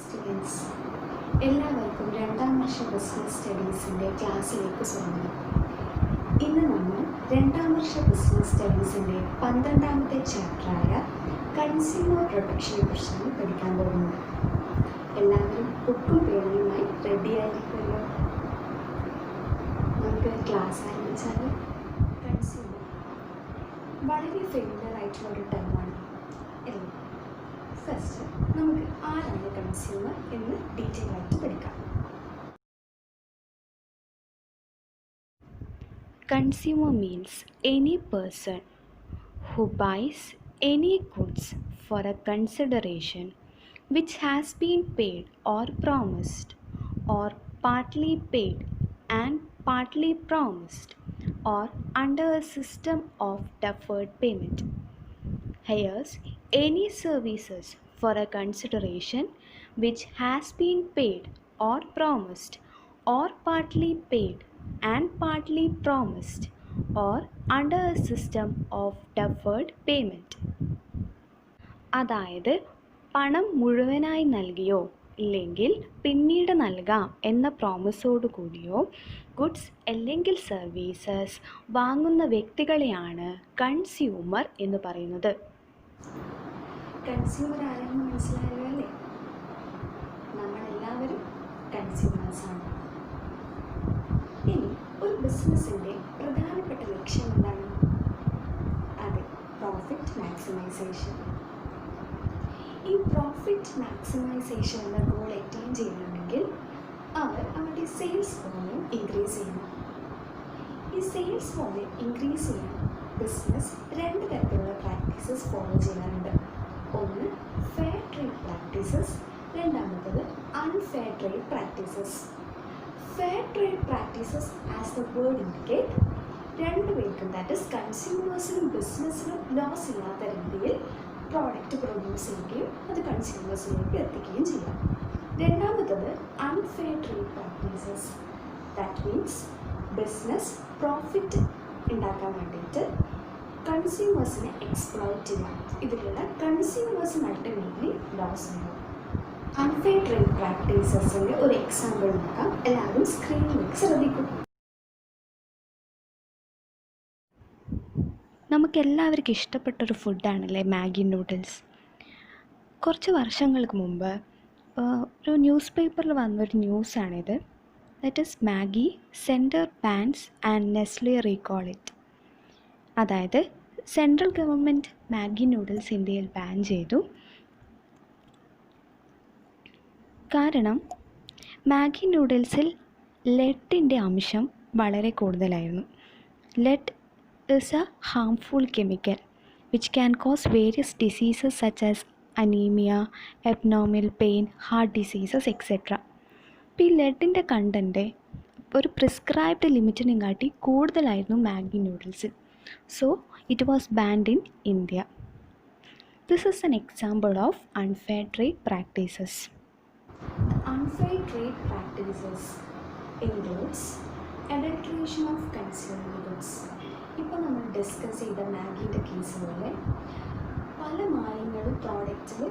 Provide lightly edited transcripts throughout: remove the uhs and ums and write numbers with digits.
Students, എല്ലാവർക്കും രണ്ടാം വർഷ business സ്റ്റഡീസിൻ്റെ ക്ലാസ്സിലേക്ക് സ്വാഗതം. ഇന്ന് നമ്മൾ രണ്ടാം വർഷ ബിസിനസ് സ്റ്റഡീസിൻ്റെ 12ാമത്തെ ചാപ്റ്ററായ കൺസ്യൂമർ പ്രൊട്ടക്ഷനെ കുറിച്ചാണ് പഠിക്കാൻ പോകുന്നത്. എല്ലാവരും ബുക്കും പേനയുമായി റെഡി ആയിരിക്കുമല്ലോ. നമുക്ക് ക്ലാസ് ആരംഭിച്ചാൽ കൺസ്യൂമർ വളരെ ഫെമിലിയർ ആയിട്ടുള്ള ഒരു ടേമാണ് അല്ലേ? ഫസ്റ്റ് നമുക്ക് ആരാണ് കൺസ്യൂമർ എന്ന് ഡീറ്റെയിൽ ആയിട്ട് പഠിക്കാം. Consumer means any person who buys any goods for a consideration which has been paid or promised, or partly paid and partly promised, or under a system of deferred payment. Hires any services for a consideration which has been paid or promised, or partly paid and partly promised, or under a system of deferred payment. അതായത് പണം മുഴുവനായി നൽകിയോ ഇല്ലെങ്കിൽ പിന്നീട് നൽകാം എന്ന പ്രോമിസോടു കൂടിയോ goods അല്ലെങ്കിൽ services വാങ്ങുന്ന വ്യക്തികളെയാണ് കൺസ്യൂമർ എന്ന് പറയുന്നത്. കൺസ്യൂമർ ആരാണെന്ന് മനസ്സിലായല്ലോ അല്ലേ? നമ്മളെല്ലാവരും കൺസ്യൂമേഴ്സാണ്. ഇനി ഒരു ബിസിനസ്സിൻ്റെ പ്രധാനപ്പെട്ട ലക്ഷ്യം എന്താണ്? അതെ, പ്രോഫിറ്റ് മാക്സിമൈസേഷൻ. ഈ പ്രോഫിറ്റ് മാക്സിമൈസേഷൻ എന്ന ഗോൾ അറ്റൈൻ ചെയ്യണമെങ്കിൽ അവർ അവരുടെ സെയിൽസ് വോളിയം ഇൻക്രീസ് ചെയ്യണം. ഈ സെയിൽസ് വോളിയം ഇൻക്രീസ് ചെയ്യാൻ ബിസിനസ് രണ്ട് തരത്തിലുള്ള പ്രാക്ടീസസ് ഫോളോ ചെയ്യാറുണ്ട്. ഒന്ന് ഫെയർ ട്രേഡ് പ്രാക്ടീസസ്, രണ്ടാമത്തത് unfair trade practices. Fair trade practices as the word indicate രണ്ടുപേർക്കും, ദാറ്റ് ഇസ് കൺസ്യൂമേഴ്സിനും ബിസിനസ്സിനും ലോസ് ഇല്ലാത്ത രീതിയിൽ പ്രോഡക്റ്റ് പ്രൊഡ്യൂസ് ചെയ്യുകയും അത് കൺസ്യൂമേഴ്സിലേക്ക് എത്തിക്കുകയും ചെയ്യാം. രണ്ടാമത്തത് unfair trade practices, that means business profit ഉണ്ടാക്കാൻ വേണ്ടിയിട്ട് കൺസ്യൂമേഴ്സിനെ എക്സ്പ്ലോയിറ്റ് ചെയ്യാം. ഇതിലുള്ള കൺസ്യൂമേഴ്സിന് അൾട്ടിമേറ്റ്ലി ലോസ് ഉണ്ടാവും. അൺഫെയർ ട്രേഡ് പ്രാക്ടീസസിൻ്റെ ഒരു എക്സാമ്പിൾ നോക്കാം. എല്ലാവരും സ്ക്രീനിലേക്ക് ശ്രദ്ധിക്കും. നമുക്കെല്ലാവർക്കും ഇഷ്ടപ്പെട്ടൊരു ഫുഡാണല്ലേ മാഗി നൂഡിൽസ്. കുറച്ച് വർഷങ്ങൾക്ക് മുമ്പ് ഒരു ന്യൂസ് പേപ്പറിൽ വന്നൊരു ന്യൂസാണിത്. That is Maggi centre bans and Nestle recall it. അതായത് സെൻട്രൽ ഗവൺമെൻറ് മാഗി നൂഡിൽസ് ഇന്ത്യയിൽ ബാൻ ചെയ്തു. കാരണം മാഗി നൂഡിൽസിൽ ലെഡിൻ്റെ അംശം വളരെ കൂടുതലായിരുന്നു. Lead is a harmful chemical which can cause various diseases such as anemia, abdominal pain, heart diseases, etc. ഇപ്പോൾ ഈ ലെഡിൻ്റെ കണ്ടൻറ്റ് ഒരു പ്രിസ്ക്രൈബ്ഡ് ലിമിറ്റിനും കാട്ടി കൂടുതലായിരുന്നു മാഗി നൂഡിൽസിൽ. So it was banned in India. This is an example of unfair trade practices. Unfair trade practices includes adulteration of consumer goods. ഇപ്പോൾ നമ്മൾ discuss ചെയ്ത മാഗിൻ്റെ കേസ് പോലെ പല മായങ്ങളും പ്രോഡക്റ്റിൽ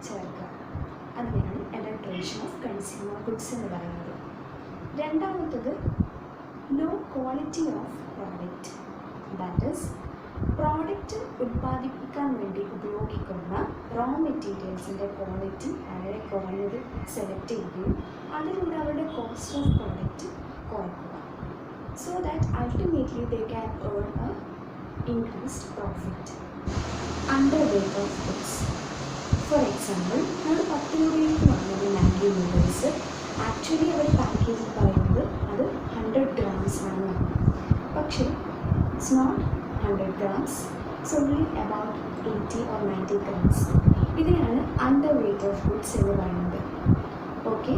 ചേർക്കുക, അതിനെയാണ് അഡൾട്രേഷൻ ഓഫ് കൺസ്യൂമർ ഗുഡ്സ് എന്ന് പറയുന്നത്. രണ്ടാമത്തത് low quality of product, that is product ഉൽപ്പാദിപ്പിക്കാൻ വേണ്ടി ഉപയോഗിക്കുന്ന റോ മെറ്റീരിയൽസിൻ്റെ ക്വാളിറ്റി വളരെ കുറഞ്ഞത് സെലക്ട് ചെയ്യുകയും അതിലൂടെ അവരുടെ കോസ്റ്റ് ഓഫ് പ്രോഡക്റ്റ് കുറയ്ക്കുക. So that ultimately they can earn a increased profit. Underweight of goods. For example, നമ്മൾ 10 രൂപയ്ക്ക് വാങ്ങുന്ന മാഗി നൂഡിൽസ് ആക്ച്വലി അവർ പാക്കേജിൽ പറയുന്നത് അത് 100 grams ആണെന്നാണ്. പക്ഷേ it's not 100 grams, it's only about 80 or 90 grams. ഇതിനെയാണ് underweight of goods എന്ന് പറയുന്നത്. Okay,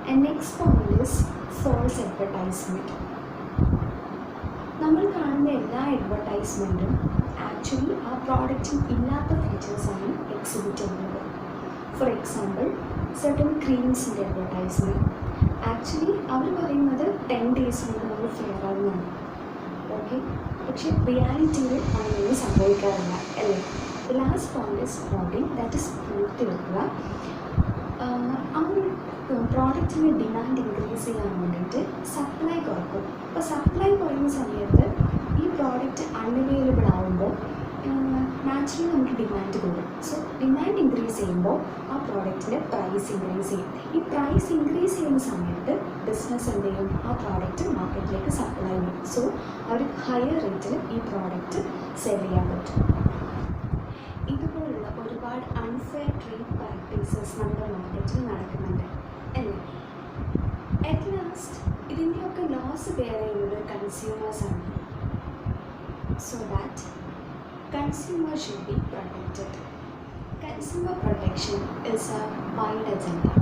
and next point is false advertisement. നമ്മൾ കാണുന്ന എല്ലാ അഡ്വർടൈസ്മെൻറ്റും ആക്ച്വലി ആ പ്രോഡക്റ്റിൽ ഇല്ലാത്ത ഫീച്ചേഴ്സാണ് എക്സിബിറ്റ് ചെയ്യുന്നത്. ഫോർ എക്സാമ്പിൾ സർട്ടൻ ക്രീംസിൻ്റെ അഡ്വർടൈസ്മെൻറ്റ് ആക്ച്വലി അവർ പറയുന്നത് 10 days കൊണ്ട് നമ്മൾ ഫെയർ ആകുന്നതാണ്. ഓക്കെ, പക്ഷേ റിയാലിറ്റിയിൽ അങ്ങനെ സംഭവിക്കാറില്ല അല്ലേ? The last point is noting, that is പൂർത്തി വെക്കുക. ആ ഒരു പ്രോഡക്റ്റിൻ്റെ ഡിമാൻഡ് ഇൻക്രീസ് ചെയ്യാൻ വേണ്ടിയിട്ട് സപ്ലൈ കുറക്കും. അപ്പോൾ സപ്ലൈ കുറയുന്ന സമയത്ത് ഈ പ്രോഡക്റ്റ് അൺഅവൈലബിൾ ആകുമ്പോൾ നാച്ചുറലി നമുക്ക് ഡിമാൻഡ് കൂടും. സോ ഡിമാൻഡ് ഇൻക്രീസ് ചെയ്യുമ്പോൾ ആ പ്രോഡക്റ്റിൻ്റെ പ്രൈസ് ഇൻക്രീസ് ചെയ്യും. ഈ പ്രൈസ് ഇൻക്രീസ് ചെയ്യുന്ന സമയത്ത് ബിസിനസ് എന്ത് ചെയ്യും? ആ പ്രോഡക്റ്റ് മാർക്കറ്റിലേക്ക് സപ്ലൈ ചെയ്യും. സോ അവർ ഹയർ റേറ്റിൽ ഈ പ്രോഡക്റ്റ് സെൽ ചെയ്യാൻ പറ്റും. ഇതുപോലുള്ള ഒരുപാട് അൺഫെയർ ട്രേഡ് പ്രാക്ടീസസ് നമ്മുടെ മാർക്കറ്റിൽ നടക്കുന്നുണ്ട് അല്ലേ? അറ്റ് ലാസ്റ്റ് ഇതിൻ്റെയൊക്കെ ലോസ് ബെയർ ചെയ്യുന്നത് കൺസ്യൂമേഴ്സാണ്. So that consumer should be protected. Consumer protection is a wide agenda.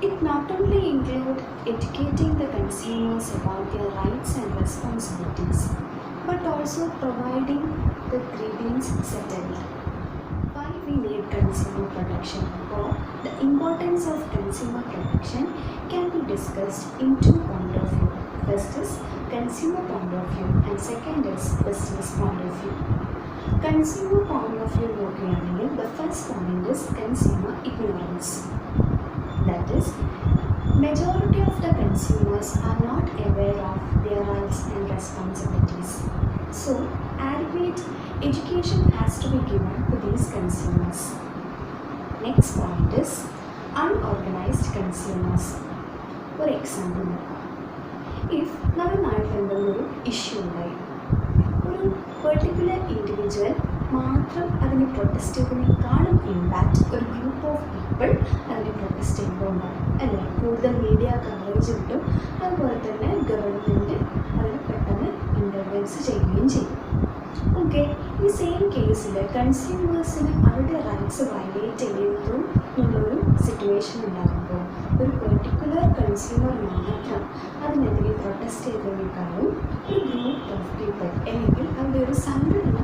It not only includes educating the consumers about their rights and responsibilities, but also providing the grievance settled. Why we need consumer protection, or the importance of consumer protection can be discussed in two points of view. First is consumer point of view and second is business point of view. Consumer point of view നോക്കുകയാണെങ്കിൽ the first point is consumer ignorance. That is, majority of the consumers are not aware of their rights and responsibilities. So, adequate education has to be given to these consumers. Next point is unorganized consumers. For example, if നമ്മുടെ നാട്ടിൽ എന്തെങ്കിലും ഒരു issue ഉണ്ടായി, ഒരു particular individual മാത്രം അതിനെ protest ചെയ്യുന്നതിനേക്കാളും impact ഒരു group of people അതിനെ പ്രൊട്ടസ്റ്റ് ചെയ്യുമ്പോൾ ഉണ്ടാകും അല്ലേ? കൂടുതൽ മീഡിയ കവറേജ് കിട്ടും. അതുപോലെ തന്നെ ഗവൺമെൻറ് അതിന് പെട്ടെന്ന് ഇൻ്റർവെൻസ് ചെയ്യുകയും ചെയ്യും. ഓക്കെ, ഈ സെയിം കേസിൽ കൺസ്യൂമേഴ്സിന് അവരുടെ റൈറ്റ്സ് വയലേറ്റ് ചെയ്യുന്നതും ഉള്ളൊരു സിറ്റുവേഷൻ ഉണ്ടാകുമ്പോൾ ഒരു പെർട്ടിക്കുലർ കൺസ്യൂമർ മാത്രം അതിനെതിരെ പ്രൊട്ടസ്റ്റ് ചെയ്തതിനേക്കാളും ഒരു ഗ്രൂപ്പ് ഓഫ് പീപ്പിൾ അല്ലെങ്കിൽ അവരുടെ ഒരു സംഘടന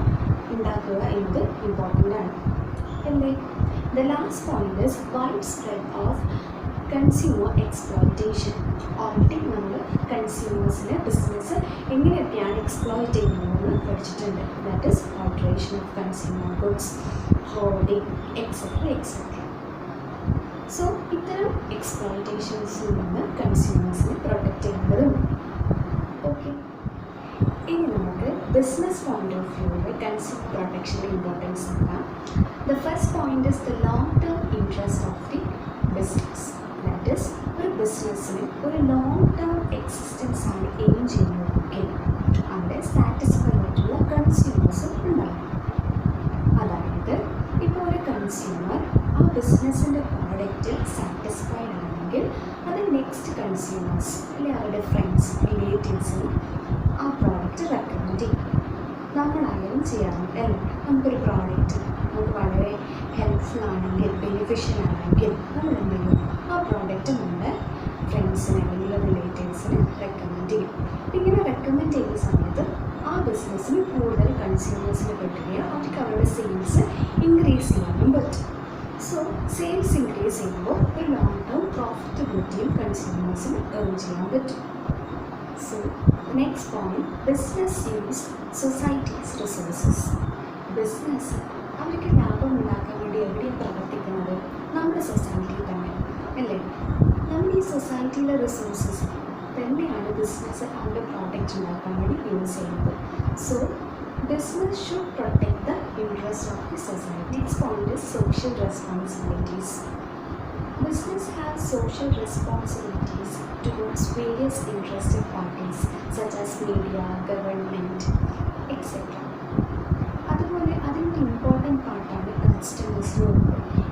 ഉണ്ടാക്കുക എന്നത് ഇമ്പോർട്ടൻ്റ് ആണ് അല്ലേ? The last point is wide spread of consumer exploitation. Already നമ്മൾ കൺസ്യൂമേഴ്സിന് ബിസിനസ് എങ്ങനെയൊക്കെയാണ് എക്സ്പ്ലോയിറ്റ് ചെയ്യുന്നതെന്ന് പഠിച്ചിട്ടുണ്ട്. That is alteration of consumer goods, hoarding, etcetera etcetera. So ഇത്തരം എക്സ്പ്ലോയിറ്റേഷൻസിൽ നിന്ന് കൺസ്യൂമേഴ്സിനെ പ്രൊട്ടക്റ്റ് ചെയ്യേണ്ടതുണ്ട്. ഓക്കെ, ഇനി നമുക്ക് ബിസിനസ് പോയിന്റ് ഓഫ് വ്യൂവിൽ കൺസ്യൂമർ പ്രൊട്ടക്ഷൻ്റെ ഇമ്പോർട്ടൻസ് നോക്കാം. The first point is the long term interest of the business. That is, ഒരു ബിസിനസ്സിന് ഒരു ലോങ് ടേം എക്സിസ്റ്റൻസ് ആണ് എയിം ചെയ്യുന്നതെങ്കിൽ അവിടെ സാറ്റിസ്ഫൈഡ് ആയിട്ടുള്ള കൺസ്യൂമേഴ്സ് ഉണ്ടാകും. അതായത് ഇപ്പോൾ ഒരു കൺസ്യൂമർ ആ ബിസിനസ്സിൻ്റെ പ്രോഡക്റ്റിൽ സാറ്റിസ്ഫൈഡ് ആണെങ്കിൽ അത് നെക്സ്റ്റ് കൺസ്യൂമേഴ്സ് അല്ലെങ്കിൽ അവരുടെ ഫ്രണ്ട്സ്, റിലേറ്റീവ്സിന് ആ പ്രോഡക്റ്റ് റെക്കമെൻഡ് ചെയ്യും. നമ്മളായാലും ചെയ്യാറുണ്ട് അല്ലേ? നമുക്കൊരു പ്രോഡക്റ്റ് നമുക്ക് വളരെ ഹെൽപ്ഫുൾ ആണെങ്കിൽ, ബെനിഫിഷ്യൽ ആണെങ്കിൽ നമ്മൾ എന്ത് ചെയ്യും? ആ പ്രോഡക്റ്റ് നമ്മുടെ ഫ്രണ്ട്സിന് അല്ലെങ്കിൽ റിലേറ്റീവ്സിന് റെക്കമെൻഡ് ചെയ്യും. ഇങ്ങനെ റെക്കമെൻഡ് ചെയ്യുന്ന സമയത്ത് ആ ബിസിനസ്സിന് കൂടുതൽ കൺസ്യൂമേഴ്സിന് കിട്ടുകയും അവർക്ക് അവരുടെ സെയിൽസ് ഇൻക്രീസ് ചെയ്യാനും പറ്റും. സോ സെയിൽസ് ഇൻക്രീസ് ചെയ്യുമ്പോൾ ഒരു ലോങ് ടേം പ്രോഫിറ്റബിലിറ്റിയും കൺസ്യൂമേഴ്സിന് ഏൺ ചെയ്യാൻ പറ്റും. So next point, business use societies resources. Business അവർക്ക് ലാഭം ഉണ്ടാക്കാൻ വേണ്ടി എവിടെയാണ് പ്രവർത്തിക്കുന്നത്? നമ്മുടെ സൊസൈറ്റിയിൽ തന്നെ അല്ലേ? നമ്മുടെ ഈ സൊസൈറ്റിയിലെ റിസോഴ്സസ് തന്നെയാണ് ബിസിനസ് അവരുടെ പ്രോഡക്റ്റ് ഉണ്ടാക്കാൻ വേണ്ടി യൂസ് ചെയ്യുന്നത്. So business should protect the interests of the society. Next point is social responsibilities. Business has social responsibilities towards various interested parties such as media, government, etc. അതുപോലെ അതിൻ്റെ important പാർട്ടാണ് കസ്റ്റമേഴ്സിനോട്.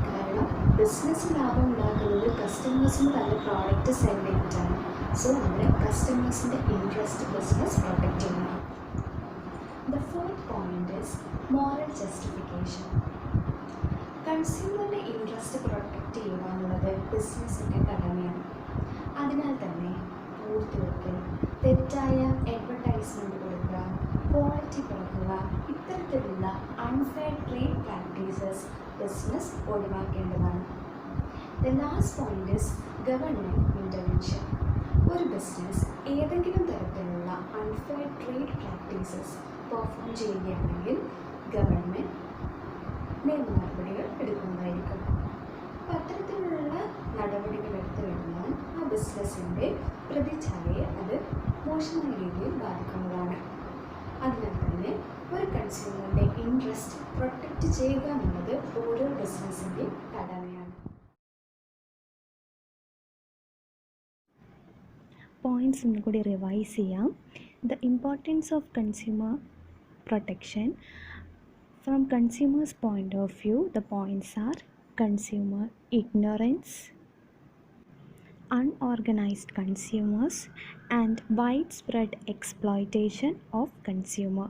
കാരണം business ലാഭം ഉണ്ടാക്കുന്നത് കസ്റ്റമേഴ്സിന് തന്നെ പ്രോഡക്റ്റ് സെൽ ചെയ്തിട്ടാണ്. So നമ്മുടെ കസ്റ്റമേഴ്സിൻ്റെ ഇൻട്രസ്റ്റ് ബിസിനസ് പ്രൊട്ടക്റ്റ് ചെയ്യണം. The fourth point is moral justification. കൺസ്യൂമറിൻ്റെ ഇൻട്രസ്റ്റ് പ്രൊട്ടക്റ്റ് ചെയ്യുക എന്നുള്ളത് ബിസിനസ്സിൻ്റെ കടമയാണ്. അതിനാൽ തന്നെ പൂർത്തിവെക്കൽ, തെറ്റായ അഡ്വർടൈസ്മെൻറ്റ് കൊടുക്കുക, ക്വാളിറ്റി കുറയ്ക്കുക, ഇത്തരത്തിലുള്ള അൺഫെയർ ട്രേഡ് പ്രാക്ടീസസ് ബിസിനസ് ഒഴിവാക്കേണ്ടതാണ്. The last point is government intervention. ഒരു ബിസിനസ് ഏതെങ്കിലും തരത്തിലുള്ള അൺഫെയർ ട്രേഡ് പ്രാക്ടീസസ് പെർഫോം ചെയ്യുകയാണെങ്കിൽ ഗവൺമെൻറ് നിയമ നടപടികൾ എടുക്കുന്നതായിരിക്കും. അപ്പോൾ നടപടികൾ എടുത്തു കഴിഞ്ഞാൽ ആ ബിസിനസ്സിൻ്റെ പ്രതിച്ഛായയെ അത് മോശമായ രീതിയിൽ ബാധിക്കുന്നതാണ്. അതിനാൽ തന്നെ ഒരു കൺസ്യൂമറിൻ്റെ ഇൻട്രസ്റ്റ് പ്രൊട്ടക്റ്റ് ചെയ്യുക എന്നുള്ളത് ഓരോ ബിസിനസ്സിൻ്റെയും കടമയാണ്. പോയിൻറ്റ്സ് ഒന്നുകൂടി റിവൈസ് ചെയ്യാം. The importance of consumer protection. From consumers' point of view, the points are consumer ignorance, unorganized consumers, and widespread exploitation of consumer.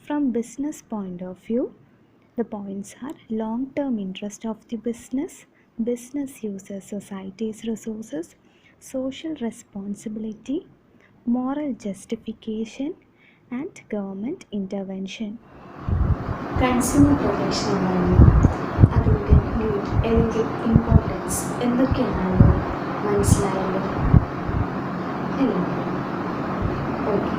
From business point of view, the points are long-term interest of the business uses society's resources, social responsibility, moral justification, and government intervention. Consumer protection എന്നാണ് അതിൻ്റെ need അല്ലെങ്കിൽ importance എന്തൊക്കെയാണല്ലോ മനസ്സിലായല്ലോ അല്ലേ? Okay.